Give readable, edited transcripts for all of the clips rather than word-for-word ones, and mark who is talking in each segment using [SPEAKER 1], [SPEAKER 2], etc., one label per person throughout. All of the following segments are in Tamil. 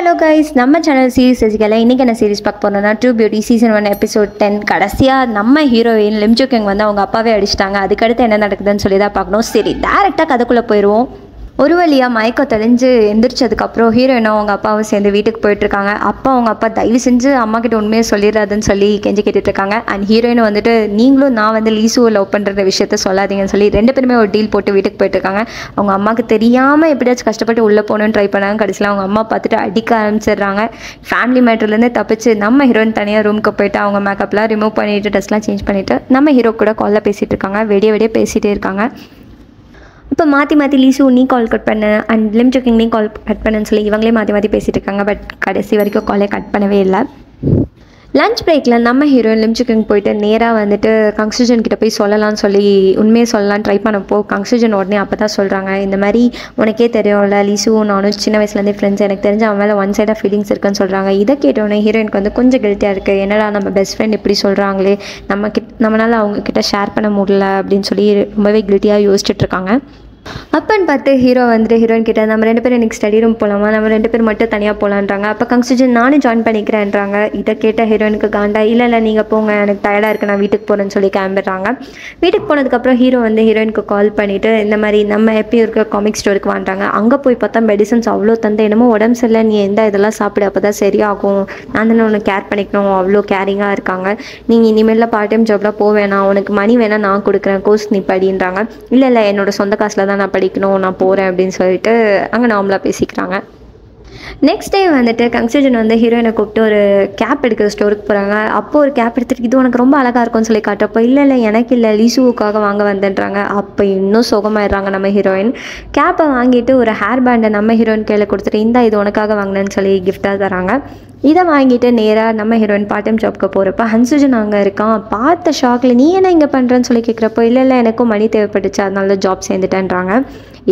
[SPEAKER 1] ஹலோ கைஸ், நம்ம சேனல் சீரிஸ் ரசிக்கல. இன்றைக்கி என்ன சீரிஸ் பார்க்க போனோம்னா ட்ரூ பியூட்டி சீசன் 1 எபிசோட் 10. கடைசியாக நம்ம ஹீரோயின் லிம் ஜூ கிங் வந்து அவங்க அப்பாவே அடிச்சிட்டாங்க. அதுக்கடுத்து என்ன நடக்குதுன்னு சொல்லி தான் பார்க்கணும். சரி, டேரெக்டாக கதைக்குள்ளே போயிடுவோம். ஒரு வழியாக மயக்கம் தெளிஞ்சு எந்திரிச்சதுக்கப்புறம் ஹீரோயினும் அவங்க அப்பாவும் சேர்ந்து வீட்டுக்கு போயிட்டுருக்காங்க. அவங்க அப்பா தயவு செஞ்சு அம்மா கிட்ட உண்மையை சொல்லிடாதுன்னு சொல்லி கெஞ்சி கேட்டுட்ருக்காங்க. அண்ட் ஹீரோயின் வந்துட்டு நீங்களும் நான் வந்து லீசுவை லவ் பண்ணுற விஷயத்த சொல்லாதீங்கன்னு சொல்லி 2 பேருமே ஒரு டீல் போட்டு வீட்டுக்கு போயிட்டுருக்காங்க. அவங்க அம்மாவுக்கு தெரியாமல் எப்படியாச்சும் கஷ்டப்பட்டு உள்ளே போகணுன்னு ட்ரை பண்ணாங்க. கடைசியில் அவங்க அம்மா பார்த்துட்டு அடிக்க ஆரம்பிச்சிடுறாங்க. ஃபேமிலி மேட்டர்லேருந்து தப்பிச்சு நம்ம ஹீரோயின் தனியாக ரூமுக்கு போயிட்டு அவங்க மேக்கப்லாம் ரிமூவ் பண்ணிவிட்டு ட்ரெஸ்லாம் சேஞ்ச் பண்ணிவிட்டு நம்ம ஹீரோ கூட காலில் பேசிகிட்டு இருக்காங்க. வெடிய பேசிகிட்டே இருக்காங்க. இப்போ மாற்றி லீசு நீ கால் கட் பண்ண அண்ட் லிம் ஜூ கிங் நீ கால் கட் பண்ணுன்னு சொல்லி இவங்களே மாற்றி பேசிகிட்டு இருக்காங்க. பட் கடைசி வரைக்கும் காலே கட் பண்ணவே இல்லை. லஞ்ச் பிரேக்கில் நம்ம ஹீரோயின் லிம் ஜூ கிங் போயிட்டு நேராக வந்துட்டு கங்க்சூஜன் கிட்ட போய் சொல்லலாம்னு சொல்லி உண்மையை சொல்லலான்னு ட்ரை பண்ணப்போ கங்க்சூஜன் உடனே அப்போ தான் சொல்கிறாங்க, இந்த மாதிரி உனக்கே தெரியும்ல லீசுவும் நானும் சின்ன வயசுலேருந்தே ஃப்ரெண்ட்ஸ், எனக்கு தெரிஞ்ச அவன் மேலே ஒன் சைடாக ஃபீலிங்ஸ் இருக்குன்னு சொல்கிறாங்க. இதை கேட்டோன்னே ஹீரோயினுக்கு வந்து கொஞ்சம் கில்ட்டியாக இருக்குது. என்னடா நம்ம பெஸ்ட் ஃப்ரெண்ட் இப்படி சொல்கிறாங்களே, நம்மளால் அவங்கக்கிட்ட ஷேர் பண்ண முடியல அப்படின்னு சொல்லி ரொம்பவே கில்ட்டியாக யோசிச்சுட்ருக்காங்க. அப்பன்னு பார்த்து ஹீரோ வந்துட்டு ஹீரோயின் கிட்ட நம்ம 2 பேரும் இன்றைக்கி ஸ்டடி ரூம் போகலாமா, நம்ம 2 பேர் மட்டும் தனியாக போகலான்றாங்க. அப்போ கங்க்சூஜன் நானும் ஜாயின் பண்ணிக்கிறேன்றாங்க. இதை கேட்ட ஹீரோயினுக்கு காண்டா, இல்லை நீங்கள் போங்க, எனக்கு டயர்டாக இருக்குது, நான் வீட்டுக்கு போகிறேன்னு சொல்லி கிளம்பிடுறாங்க. வீட்டுக்கு போனதுக்கப்புறம் ஹீரோ வந்து ஹீரோயினுக்கு கால் பண்ணிவிட்டு இந்த மாதிரி நம்ம எப்பயும் இருக்க காமிக் ஸ்டோருக்கு வாங்குறாங்க. அங்கே போய் பார்த்தா மெடிசன்ஸ் அவ்வளோ தந்து என்னமோ உடம்பு சரியில்லை, நீ இதெல்லாம் சாப்பிடு, அப்போ தான் சரியாகும், நான் தானே உனக்கு கேர் பண்ணிக்கணும், அவ்வளோ கேரிங்காக இருக்காங்க, நீங்கள் இனிமேல் பார்ட் டைம் ஜாப்லாம் போவேணாம், உனக்கு மணி வேணால் நான் கொடுக்குறேன், கோர்ஸ் நீ படின்றாங்க. இல்லை என்னோட சொந்த காசில் தான் நான் படிக்கணும், நான் போகிறேன் அப்படின்னு சொல்லிட்டு அங்கே நார்மலாக பேசிக்கிறாங்க. நெக்ஸ்ட் டே வந்துட்டு கங்க்சூஜன் வந்து ஹீரோயினை கூப்பிட்டு ஒரு கேப் எடுக்கிற ஸ்டோருக்கு போகிறாங்க. அப்போது ஒரு கேப் எடுத்துகிட்டு இது உனக்கு ரொம்ப அழகாக இருக்கும்னு சொல்லி காட்டுறப்போ இல்லை எனக்கு இல்லை லீசுவுக்காக வாங்க வந்துன்றாங்க. அப்போ இன்னும் சுகமாயிடுறாங்க நம்ம ஹீரோயின். கேப்பை வாங்கிட்டு ஒரு ஹேர் பேண்டை நம்ம ஹீரோயின் கையில் கொடுத்துட்டு இந்தா இது உனக்காக வாங்கினேன்னு சொல்லி கிஃப்டாக தராங்க. இதை வாங்கிட்டு நேராக நம்ம ஹீரோயின் பார்ட் டைம் ஜாப்க்கு போகிறப்ப ஹன்சுஜன் அங்கே இருக்கான். பார்த்த ஷாக்கில் நீ என்ன இங்கே பண்ணுறேன்னு சொல்லி கேட்குறப்போ இல்லை எனக்கும் மணி தேவைப்பட்டுச்சு, அதனால ஜாப் சேர்ந்துட்டேன்றாங்க.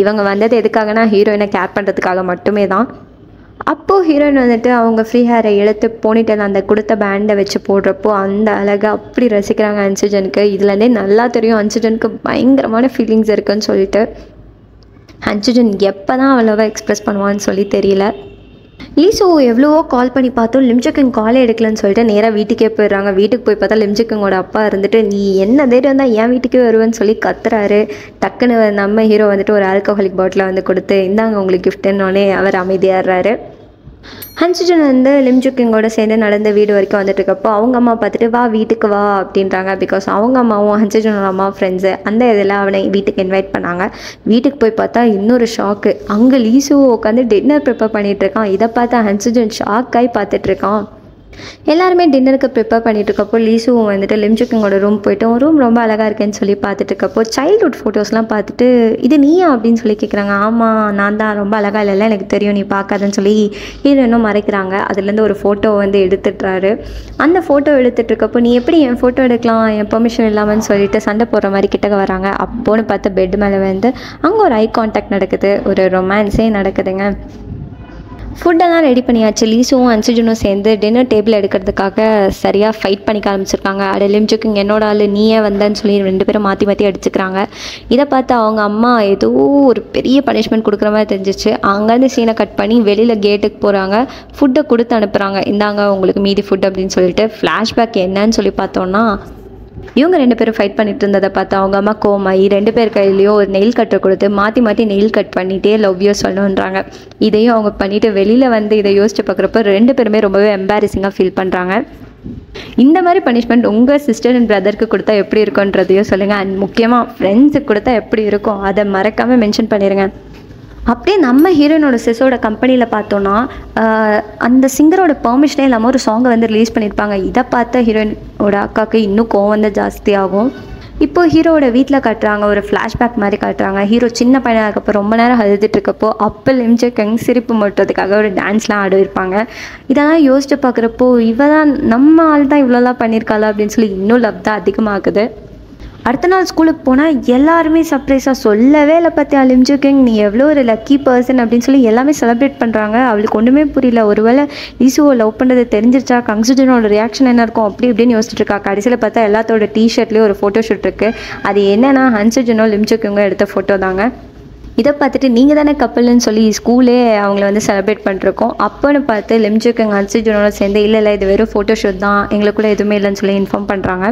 [SPEAKER 1] இவங்க வந்தது எதுக்காகனா ஹீரோயினை கேர் பண்ணுறதுக்காக மட்டுமே தான். அப்போது ஹீரோயின் வந்துட்டு அவங்க ஃப்ரீ ஹேரை இழுத்து போனிட்டேன் அந்த கொடுத்த பேண்டை வச்சு போடுறப்போ அந்த அழகாக அப்படி ரசிக்கிறாங்க ஹன்சுஜனுக்கு. இதுலேருந்தே நல்லா தெரியும் ஹன்சுஜனுக்கு பயங்கரமான ஃபீலிங்ஸ் இருக்குன்னு சொல்லிட்டு. ஹன்சுஜன் எப்போ தான் அவ்வளோவா எக்ஸ்ப்ரெஸ் பண்ணுவான்னு சொல்லி தெரியல. லீசு எவ்வளவோ கால் பண்ணி பார்த்தோம், லிம் ஜூ கிங் காலே எடுக்கலன்னு சொல்லிட்டு நேராக வீட்டுக்கே போயிடுறாங்க. வீட்டுக்கு போய் பார்த்தா லிம் ஜூ கிங்கோட அப்பா இருந்துட்டு நீ என்ன தைரியம் இருந்தால் என் வீட்டுக்கே வருவேன்னு சொல்லி கத்துறாரு. டக்குன்னு நம்ம ஹீரோ வந்துட்டு ஒரு ஆல்கஹாலிக் பாட்டிலை வந்து கொடுத்து இந்தாங்க உங்களுக்கு கிஃப்ட்டுன்னொடனே அவர் அமைதியாடுறாரு. ஹன்சுஜன் வந்து லிம் ஜூ கிங்கோட சேர்ந்து நடந்த வீடு வரைக்கும் வந்துட்டு இருக்கப்போ அவங்க அம்மா பார்த்துட்டு வா வீட்டுக்கு வா அப்படின்றாங்க. பிகாஸ் அவங்க அம்மாவும் ஹன்சுஜனோட அம்மா ஃப்ரெண்ட்ஸு, அந்த இதில் அவனை வீட்டுக்கு இன்வைட் பண்ணாங்க. வீட்டுக்கு போய் பார்த்தா இன்னொரு ஷாக்கு, அங்கே லீசுவும் உட்காந்து டின்னர் ப்ரிப்பேர் பண்ணிகிட்ருக்கான். இதை பார்த்தா ஹன்சுஜன் ஷாக்காகி பார்த்துட்ருக்கான். எல்லாருமே டின்னருக்கு ப்ரிப்பேர் பண்ணிகிட்ருக்கப்போ லீசுவும் வந்துட்டு லிம் ஜூ கிங்கோட ரூம் போய்ட்டு ரூம் ரொம்ப அழகாக இருக்கேன்னு சொல்லி பார்த்துட்ருக்கப்போ சைல்ட்ஹுட் ஃபோட்டோஸ்லாம் பார்த்துட்டு இது நீயா அப்படின்னு சொல்லி கேட்குறாங்க. ஆமாம் நான் தான், ரொம்ப அழகாக இல்லைல்ல எனக்கு தெரியும், நீ பார்க்காதுன்னு சொல்லி ஹீரோயினும் மறைக்கிறாங்க. அதுலேருந்து ஒரு ஃபோட்டோ வந்து எடுத்துட்டுறாரு. அந்த ஃபோட்டோ எடுத்துகிட்ருக்கப்போ நீ எப்படி என் ஃபோட்டோ எடுக்கலாம் என் பெர்மிஷன் இல்லாமல்னு சொல்லிட்டு சண்டை போடுற மாதிரி கிட்டக்க வராங்க. அப்போன்னு பார்த்து பெட் மேலே வந்து அங்கே ஒரு ஐ கான்டாக்ட் நடக்குது, ஒரு ரொமான்ஸே நடக்குதுங்க. ஃபுட்டெல்லாம் ரெடி பண்ணியாச்சு. லீசுவும் ஹன்சுஜனும் சேர்ந்து டின்னர் டேபிள் எடுக்கிறதுக்காக சரியாக ஃபைட் பண்ணிக்க ஆரம்பிச்சிருக்காங்க. அட லிம் ஜூ கிங் என்னோட ஆள் நீயே வந்தேன்னு சொல்லி 2 பேரும் மாற்றி அடிச்சுக்கிறாங்க. இதை பார்த்து அவங்க அம்மா ஏதோ ஒரு பெரிய பனிஷ்மெண்ட் கொடுக்குற மாதிரி தெரிஞ்சிச்சு. அங்கேருந்து சீனை கட் பண்ணி வெளியில் கேட்டுக்கு போகிறாங்க. ஃபுட்டை கொடுத்து அனுப்புகிறாங்க, இந்தாங்க உங்களுக்கு மீதி ஃபுட் அப்படின்னு சொல்லிட்டு. ஃப்ளாஷ்பேக் என்னன்னு சொல்லி பார்த்தோன்னா இவங்க 2 பேரும் ஃபைட் பண்ணிட்டு இருந்ததை பார்த்து அவங்க அம்மா கோமாயி 2 பேர் கையிலையும் ஒரு நெயில் கட்டை கொடுத்து மாற்றி நெயில் கட் பண்ணிகிட்டே லவ் யூ சொல்லணுன்றாங்க. இதையும் அவங்க பண்ணிவிட்டு வெளியில் வந்து இதை யோசிச்சு பார்க்குறப்ப 2 பேருமே ரொம்பவே எம்பாரசிங்காக ஃபீல் பண்ணுறாங்க. இந்த மாதிரி பனிஷ்மெண்ட் உங்கள் சிஸ்டர் அண்ட் பிரதருக்கு கொடுத்தா எப்படி இருக்குன்றதையும் சொல்லுங்கள். அண்ட் முக்கியமாக ஃப்ரெண்ட்ஸுக்கு கொடுத்தா எப்படி இருக்கும் அதை மறக்காமல் மென்ஷன் பண்ணிடுங்க. அப்படியே நம்ம ஹீரோயினோட சிஸோட கம்பெனியில் பார்த்தோன்னா அந்த சிங்கரோட பெர்மிஷனே இல்லாமல் ஒரு சாங்கை வந்து ரிலீஸ் பண்ணியிருப்பாங்க. இதை பார்த்த ஹீரோயினோட அக்காவுக்கு இன்னும் கோவம் வந்து ஜாஸ்தியாகும். இப்போது ஹீரோவோட வீட்டில் காட்டுறாங்க, ஒரு ஃப்ளாஷ்பேக் மாதிரி காட்டுறாங்க. ஹீரோ சின்ன பையனாக இருக்கப்போ ரொம்ப நேரம் அழுதுட்டு இருக்கப்போ அப்போ லிம் ஜூ கிங் சிரிப்பு மூட்டுறதுக்காக ஒரு டான்ஸ்லாம் ஆடிருப்பாங்க. இதெல்லாம் யோசிச்சு பார்க்குறப்போ இவ தான் நம்ம ஆள் தான் இவ்வளோலாம் பண்ணியிருக்காளா அப்படின்னு சொல்லி இன்னும் லவ் தான் அதிகமாகுது. அடுத்த நாள் ஸ்கூலுக்கு போனால் எல்லாருமே சர்ப்ரைஸாக சொல்லவே இல்லை பார்த்தியா லிம் ஜூ கிங் நீ எவ்வளோ ஒரு லக்கி பர்சன் அப்படின்னு சொல்லி எல்லாமே செலிப்ரேட் பண்ணுறாங்க. அவளுக்கு ஒன்றுமே புரியல, ஒருவேளை லீசுவை லவ் பண்ணுறது தெரிஞ்சிருச்சா, கங்க்சூஜனோட ரியாக்ஷன் என்ன இருக்கும் அப்படி இப்படின்னு யோசிச்சுட்டு இருக்கா. கடைசியில் பார்த்தா எல்லாத்தோட டிஷர்ட்லேயும் ஒரு ஃபோட்டோ ஷூட் இருக்குது. அது என்னென்னா ஹன்சுஜனோ லிம் ஜூ கிங்கோ எடுத்த ஃபோட்டோ தாங்க. இதை பார்த்துட்டு நீங்கள் தானே கப்பல்னு சொல்லி ஸ்கூலே அவங்கள வந்து செலிப்ரேட் பண்ணிருக்கோம். அப்போன்னு பார்த்து லிம் ஜோ கியோங் ஹன்சிஜனோட சேர்ந்து இல்லை இது வெறும் ஃபோட்டோஷூட் தான், எங்களுக்குள்ளே எதுவுமே இல்லைன்னு சொல்லி இன்ஃபார்ம் பண்ணுறாங்க.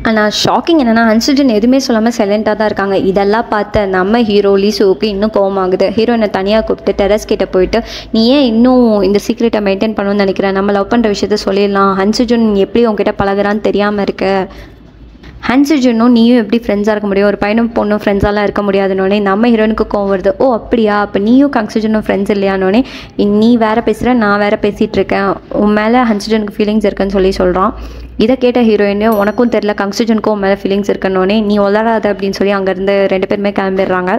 [SPEAKER 1] ஆனால் ஷாக்கிங் என்னென்னா ஹன்சிஜன் எதுவுமே சொல்லாமல் சைலண்ட்டாக தான் இருக்காங்க. இதெல்லாம் பார்த்த நம்ம ஹீரோ லீசுவுக்கு இன்னும் கோவமாகுது. ஹீரோயினை தனியாக கூப்பிட்டு டெரஸ் கிட்ட போயிட்டு, நீ ஏன் இன்னும் இந்த சீக்ரெட்டை மெயின்டைன் பண்ணணும்னு நினைக்கிறேன், நம்ம லவ் பண்ணுற விஷயத்த சொல்லிடலாம், ஹன்சிஜன் எப்படி உங்ககிட்ட பழகுறான்னு தெரியாமல் இருக்க, ஹன்சிஜனும் நீயும் எப்படி ஃப்ரெண்ட்ஸாக இருக்க முடியும், ஒரு பையனும் பொண்ணும் ஃப்ரெண்ட்ஸாலாம் இருக்க முடியாதுன்னொடனே நம்ம ஹீரோனுக்கு கோவம் வருது. ஓ அப்படியா, அப்போ நீயும் ஹன்சிஜனும் ஃப்ரெண்ட்ஸ் இல்லையானோடனே, நீ வேறு பேசுகிற நான் வேறு பேசிகிட்டு இருக்கேன், உன் மேலே ஹன்சிஜனுக்கு ஃபீலிங்ஸ் இருக்குன்னு சொல்கிறான். இதை கேட்ட ஹீரோயின், உனக்கும் தெரில ஹன்சிஜனுக்கும் உன் மேலே ஃபீலிங்ஸ் இருக்குன்னொடனே, நீ வளராத அப்படின்னு சொல்லி அங்கேருந்து 2 பேருமே கிளம்பிடுறாங்க.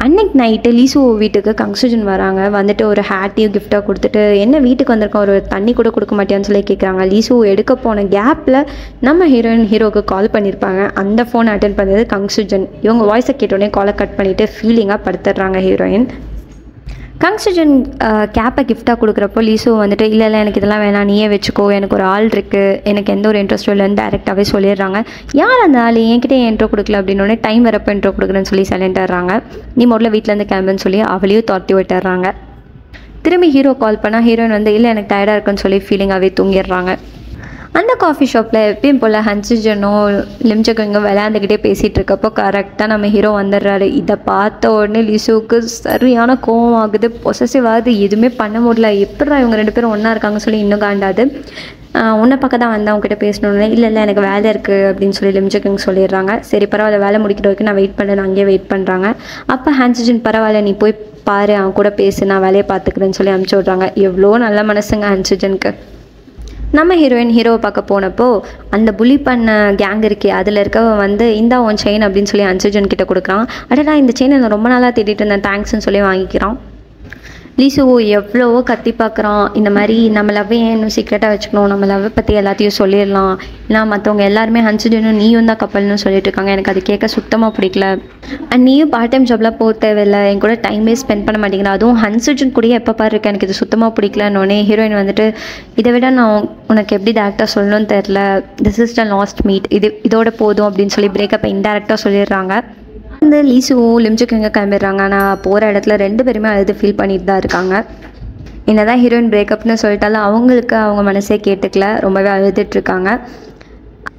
[SPEAKER 1] அன்னைக்கு நைட்டு லீசு வீட்டுக்கு ஹன்சிஜன் வராங்க. வந்துட்டு ஒரு ஹேட்டையும் கிஃப்டாக கொடுத்துட்டு, என்ன வீட்டுக்கு வந்திருக்கோம், ஒரு தண்ணி கூட கொடுக்க மாட்டேன்னு சொல்லி கேட்குறாங்க. லீசு எடுக்க போன கேப்பில் நம்ம ஹீரோவுக்கு கால் பண்ணியிருப்பாங்க. அந்த ஃபோன் அட்டென்ட் பண்ணது ஹன்சிஜன். இவங்க வாய்ஸை கேட்டோடனே காலை கட் பண்ணிவிட்டு ஃபீலிங்காக படுத்துடுறாங்க ஹீரோயின். ஹன்சிஜன் கேப்பை கிஃப்டாக கொடுக்குறப்போ லீசு வந்துட்டு இல்லை எனக்கு இதெல்லாம் வேணாம், நீயே வச்சுக்கோ, எனக்கு ஒரு ஆள் இருக்குது, எனக்கு எந்த ஒரு இன்ட்ரெஸ்ட்டும் இல்லைன்னு டேரெக்டாகவே சொல்லிடுறாங்க. யார் அந்த ஆள், என்கிட்ட இன்ட்ரோ கொடுக்கல அப்படின்னோடனே, டைம் வரப்போ இன்ட்ரோ கொடுக்குறேன்னு சொல்லி சைலண்டாகிறாங்க. நீ முதல்ல வீட்டிலேருந்து கிளம்புன்னு சொல்லி அவளையும் துரத்தி விட்டுறாங்க. திரும்பி ஹீரோ கால் பண்ணால் ஹீரோயின் வந்து இல்லை எனக்கு டயர்டாக இருக்குன்னு சொல்லி ஃபீலிங்காகவே தூங்கிடுறாங்க. அந்த காஃபி ஷாப்பில் எப்பயும் போல் ஹன்சிஜனும் லிம் ஜோ கியோங்கும் விளையாண்டுக்கிட்டே பேசிகிட்டு இருக்கப்போ கரெக்டாக நம்ம ஹீரோ வந்துடுறாரு. இதை பார்த்த உடனே லிசுவுக்கு சரியான கோவம் ஆகுது, பொசசிவ் ஆகுது, எதுவுமே பண்ண முடியல, எப்படா இவங்க 2 பேரும் ஒன்றா இருக்காங்கன்னு சொல்லி இன்னும் காண்டாது. உன்னை பக்கம் தான் வந்து அவங்ககிட்ட பேசணுன்னு, இல்லை எனக்கு வேலை இருக்குது அப்படின்னு சொல்லி லிம் ஜோ கியோங் சொல்லிடுறாங்க. சரி பரவாயில்ல, வேலை முடிக்கிற வரைக்கும் நான் வெயிட் பண்ணுறேன், அங்கேயே வெயிட் பண்ணுறாங்க. அப்போ ஹன்சிஜன் பரவாயில்ல நீ போய் பாரு, அவன் கூட பேசு, நான் வேலையை பார்த்துக்கிறேன்னு சொல்லி அனுப்பிச்சி விட்றாங்க. எவ்வளோ நல்ல மனசுங்க ஹன்சிஜனுக்கு. நம்ம ஹீரோவை பார்க்க போனப்போ அந்த புலி பண்ண கேங் இருக்கே அதில் இருக்கவன் வந்து இந்த உன் செயின் அப்படின்னு சொல்லி ஹன்சிஜன் கிட்ட கொடுக்குறான். அடடா இந்த செயின் நான் ரொம்ப நாளாக தேடிட்டு இருந்தேன், தேங்க்ஸ்ன்னு சொல்லி வாங்கிக்கிறான். லீசுவோ எவ்வளவோ கத்தி பார்க்குறான், இந்த மாதிரி நம்ம லவ்வை ஏன் இன்னும் சீக்ரெட்டாக வச்சுக்கணும், நம்ம லவ்வை பற்றி எல்லாத்தையும் சொல்லிடலாம், ஏன்னா மற்றவங்க எல்லாருமே ஹன்சிஜனும் நீயும் தான் கப்பல்னு சொல்லிட்டு இருக்காங்க, எனக்கு அது கேட்க சுத்தமாக பிடிக்கல, அண்ட் நீயும் பார்ட் டைம் ஜாப்லாம் போக தேவையில்லை, என் கூட டைமே ஸ்பெண்ட் பண்ண மாட்டேங்கிறேன், அதுவும் ஹன்சிஜன் கூடயே எப்போ பாரு இருக்கேன், எனக்கு இது சுத்தமாக பிடிக்கலன்னொடனே ஹீரோயின் வந்துட்டு இதை விட நான் உனக்கு எப்படி டேரெக்டாக சொல்லணும்னு தெரில, this is the last meet, இதோட போதும் அப்படின்னு சொல்லி பிரேக்கப்பை இன்டேரக்டாக சொல்லிடுறாங்க. இந்த லீசுவும் லிம் ஜோ கியோங்கும் கிளம்பிடுறாங்க. ஆனால் போகிற இடத்துல 2 பேருமே அழுது ஃபீல் பண்ணிட்டு தான் இருக்காங்க. என்னதான் ஹீரோயின் பிரேக்கப்னு சொல்லிட்டாலும் அவங்களுக்கு அவங்க மனசே கேட்டுக்கல, ரொம்பவே அழுதுட்ருக்காங்க.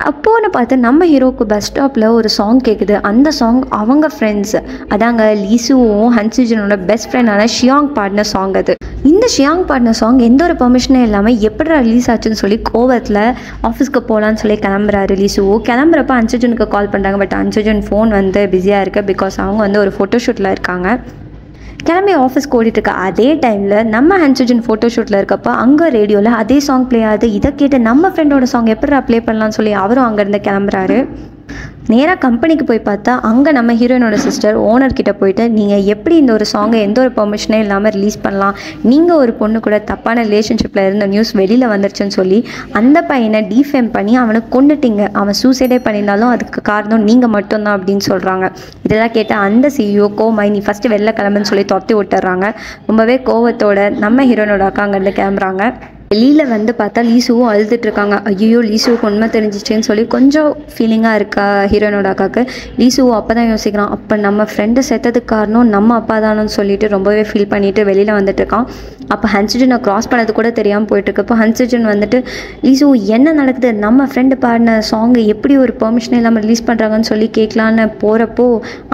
[SPEAKER 1] அப்போன்னு பார்த்து நம்ம ஹீரோவுக்கு பஸ் ஸ்டாப்பில் ஒரு சாங் கேட்குது. அந்த சாங் அவங்க ஃப்ரெண்ட்ஸ், அதாங்க லீசுவும் ஹன்சிஜனோட பெஸ்ட் ஃப்ரெண்டான ஷியாங் பாடின சாங் அது. இந்த ஷியாங் பாடின சாங் எந்த ஒரு பெர்மிஷனே இல்லாமல் எப்படா ரிலீஸ் ஆச்சுன்னு சொல்லி கோவத்தில் ஆஃபீஸ்க்கு போகலான்னு சொல்லி கிளம்புறாரு லீசுவோ. கிளம்புறப்ப ஹன்சிஜனுக்கு கால் பண்ணுறாங்க. பட் ஹன்சிஜன் ஃபோன் வந்து பிஸியாக இருக்குது, பிகாஸ் அவங்க வந்து ஒரு ஃபோட்டோஷூட்டில் இருக்காங்க. கிளம்பி ஆஃபீஸ்க்கு ஓடிட்டுருக்க அதே டைமில் நம்ம ஹன்சிஜன் ஃபோட்டோஷூட்டில் இருக்கப்போ அங்கே ரேடியோவில் அதே சாங் ப்ளே ஆகுது. இதை கேட்டு நம்ம ஃப்ரெண்டோட சாங் எப்படா ப்ளே பண்ணலான்னு சொல்லி அவரும் அங்கேருந்து கிளம்புறாரு. நேராக கம்பெனிக்கு போய் பார்த்தா அங்கே நம்ம ஹீரோயினோட சிஸ்டர் ஓனர்கிட்ட போயிட்டு, நீங்கள் எப்படி இந்த ஒரு சாங்கை எந்த ஒரு பெர்மிஷனே இல்லாமல் ரிலீஸ் பண்ணலாம், நீங்கள் ஒரு பொண்ணு கூட தப்பான ரிலேஷன்ஷிப்பில் இருந்த நியூஸ் வெளியில் வந்துருச்சுன்னு சொல்லி அந்த பையனை டீஃபேம் பண்ணி அவனை கொண்டுட்டீங்க, அவன் சூசைடே பண்ணியிருந்தாலும் அதுக்கு காரணம் நீங்கள் மட்டும்தான் அப்படின்னு சொல்கிறாங்க. இதெல்லாம் கேட்டால் அந்த சிஇஓ கோமாய் நீ ஃபஸ்ட்டு வெளில கிளம்புன்னு சொல்லி துரத்தி விட்டுறாங்க. ரொம்பவே கோவத்தோட நம்ம ஹீரோயினோட அக்கா அங்கேருந்து கிளம்புறாங்க. வெளியில் வந்து பார்த்தா லீசுவும் அழுதுட்ருக்காங்க. ஐயோ லீசுவுக்கு உண்மை தெரிஞ்சிச்சேன்னு சொல்லி கொஞ்சம் ஃபீலிங்காக இருக்கா ஹீரோயினோட அக்காவுக்கு. லீசுவும் அப்போ தான் யோசிக்கிறான், அப்போ நம்ம ஃப்ரெண்டு செத்ததுக்கு காரணம் நம்ம அப்பா தானு சொல்லிட்டு ரொம்பவே ஃபீல் பண்ணிவிட்டு வெளியில் வந்துட்டுருக்கான். அப்போ ஹன்சிஜனை க்ராஸ் பண்ணது கூட தெரியாமல் போயிட்டுருக்கப்போ ஹன்சிஜன் வந்துட்டு லீசு என்ன நடக்குது, நம்ம ஃப்ரெண்டு பாடின சாங்கை எப்படி ஒரு பெர்மிஷனே இல்லாமல் ரிலீஸ் பண்ணுறாங்கன்னு சொல்லி கேட்கலான்னு போகிறப்போ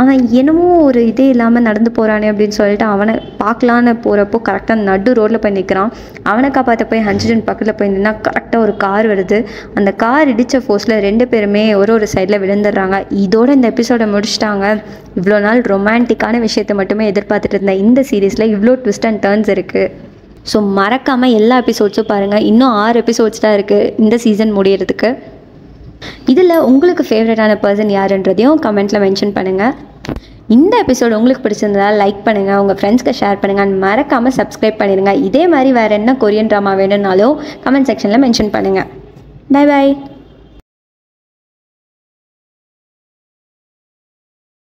[SPEAKER 1] அவன் என்னமோ ஒரு இதே இல்லாமல் நடந்து போகிறானே அப்படின்னு சொல்லிட்டு அவனை பார்க்கலான்னு போகிறப்போ கரெக்டாக நடு ரோட்டில் போய் நிற்கிறான். அவனை காப்பாற்ற போய் ஹன்சிஜன் பக்கத்தில் போய் நின்னா கரெக்டாக ஒரு கார் வருது. அந்த கார் இடித்த ஃபோர்ஸில் 2 பேருமே ஒரு சைடில் விழுந்துடுறாங்க. இதோட இந்த எபிசோடை முடிச்சிட்டாங்க. இவ்வளோ நாள் ரொமான்டிக்கான விஷயத்தை மட்டுமே எதிர்பார்த்துட்டு இருந்தேன். இந்த சீரீஸில் இவ்வளோ ட்விஸ்ட் அண்ட் டர்ன்ஸ் இருக்குது. ஸோ மறக்காமல் எல்லா எபிசோட்ஸும் பாருங்கள். இன்னும் 6 எபிசோட்ஸ் தான் இருக்குது இந்த சீசன் முடியறதுக்கு. இதில் உங்களுக்கு ஃபேவரட்டான பர்சன் யாருன்றதையும் கமெண்ட்டில் மென்ஷன் பண்ணுங்கள். இந்த எபிசோடு உங்களுக்கு பிடிச்சிருந்ததா லைக் பண்ணுங்கள், உங்கள் ஃப்ரெண்ட்ஸ்க்கு ஷேர் பண்ணுங்கள், அண்ட் மறக்காமல் சப்ஸ்கிரைப் பண்ணிடுங்க. இதே மாதிரி வேறு என்ன கொரியன் ட்ராமா வேணும்னாலும் கமெண்ட் செக்ஷனில் மென்ஷன் பண்ணுங்கள். Bye bye.